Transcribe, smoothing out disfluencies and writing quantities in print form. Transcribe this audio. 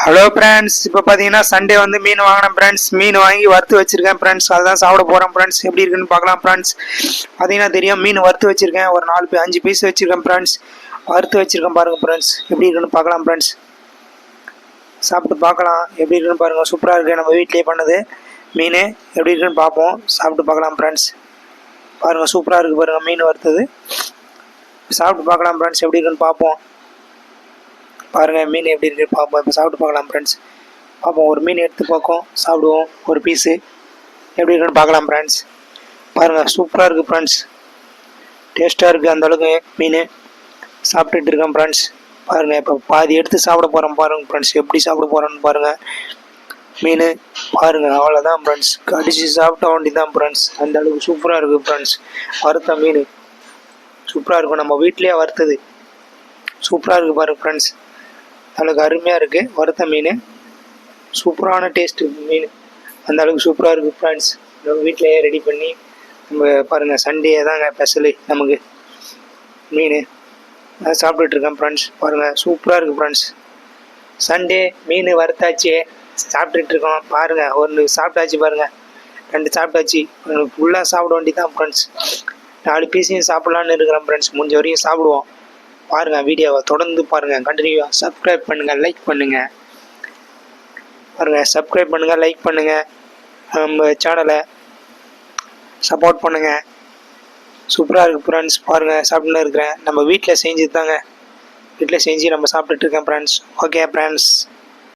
Hello friends, இப்போ பார்த்தீங்கன்னா Sunday வந்து மீன் வாங்கினேன் ஃப்ரெண்ட்ஸ். மீன் வாங்கி வறுத்து வச்சிருக்கேன் ஃப்ரெண்ட்ஸ். அதுதான் சாப்பிட போகிறேன் ஃப்ரெண்ட்ஸ். எப்படி இருக்குன்னு பார்க்கலாம் ஃப்ரெண்ட்ஸ். பார்த்தீங்கன்னா தெரியும், மீன் வறுத்து வச்சிருக்கேன். ஒரு 5 பீஸ் வச்சிருக்கேன் ஃப்ரெண்ட்ஸ். வறுத்து வச்சிருக்கேன் பாருங்கள் ஃப்ரெண்ட்ஸ். எப்படி இருக்குன்னு பார்க்கலாம் ஃப்ரெண்ட்ஸ். சாப்பிட்டு பார்க்கலாம் எப்படி இருக்குன்னு பாருங்கள். சூப்பராக இருக்குது. நம்ம வீட்டிலேயே பண்ணது மீன். எப்படி இருக்குன்னு பார்ப்போம். சாப்பிட்டு பார்க்கலாம் ஃப்ரெண்ட்ஸ். பாருங்கள், சூப்பராக இருக்குது பாருங்கள் மீன் வறுத்தது. சாப்பிட்டு பார்க்கலாம் ஃப்ரெண்ட்ஸ். எப்படி இருக்குன்னு பார்ப்போம். பாருங்கள் மீன் எப்படி இருக்குது பார்ப்போம். இப்போ சாப்பிட்டு பார்க்கலாம் ஃப்ரெண்ட்ஸ். பார்ப்போம். ஒரு மீன் எடுத்து பார்ப்போம், சாப்பிடுவோம். ஒரு பீஸு எப்படி இருக்குன்னு பார்க்கலாம் ஃப்ரெண்ட்ஸ். பாருங்கள், சூப்பராக இருக்குது ஃப்ரெண்ட்ஸ். டேஸ்ட்டாக இருக்குது அந்தளவுக்கு மீன். சாப்பிட்டுட்டு இருக்கேன் ஃப்ரெண்ட்ஸ். பாருங்கள், இப்போ பாதி எடுத்து சாப்பிட போகிறேன் பாருங்கள் ஃப்ரெண்ட்ஸ். எப்படி சாப்பிட போகிறேன்னு பாருங்கள். மீன் பாருங்கள், அவ்வளோதான் ஃப்ரெண்ட்ஸ். கடிச்சு சாப்பிட்ட வேண்டி தான் ஃப்ரெண்ட்ஸ். அந்த அளவுக்கு சூப்பராக இருக்குது ஃப்ரெண்ட்ஸ். வறுத்த மீன் சூப்பராக இருக்கும். நம்ம வீட்டிலேயே வறுத்தது சூப்பராக இருக்குது பாருங்கள் ஃப்ரெண்ட்ஸ். அளவுக்கு அருமையாக இருக்குது வறுத்த மீன். சூப்பரான டேஸ்ட்டு மீன். அந்த அளவுக்கு சூப்பராக இருக்குது ஃப்ரெண்ட்ஸ். நம்ம வீட்டிலையே ரெடி பண்ணி நம்ம பாருங்கள். சண்டே தாங்க ஸ்பெஷலு நமக்கு மீன். அதை சாப்பிட்டுட்ருக்கேன் ஃப்ரெண்ட்ஸ். பாருங்கள், சூப்பராக இருக்குது ஃப்ரெண்ட்ஸ். சண்டே மீன் வறுத்தாச்சு, சாப்பிட்டுட்ருக்கோம். பாருங்கள், ஒன்று சாப்பிட்டாச்சு பாருங்கள், 2 சாப்பிட்டாச்சு. ஃபுல்லாக சாப்பிட வேண்டி தான் ஃப்ரெண்ட்ஸ். 4 பீஸையும் சாப்பிட்லான்னு இருக்கிறேன் ஃப்ரெண்ட்ஸ். முடிஞ்ச வரையும் சாப்பிடுவோம். பாருங்கள், வீடியோவை தொடர்ந்து பாருங்கள். கண்டினியூவாக சப்ஸ்கிரைப் பண்ணுங்கள், லைக் பண்ணுங்கள். பாருங்கள், சப்ஸ்கிரைப் பண்ணுங்கள், லைக் பண்ணுங்கள். நம்ம சேனலை சப்போர்ட் பண்ணுங்கள். சூப்பராக இருக்குது ஃப்ரெண்ட்ஸ். பாருங்கள், சாப்பிட்டுன்னு இருக்கிறேன். நம்ம வீட்டில் செஞ்சு தாங்க. வீட்டில் செஞ்சு நம்ம சாப்பிட்டுட்டு இருக்கேன் ஃப்ரெண்ட்ஸ். Okay friends.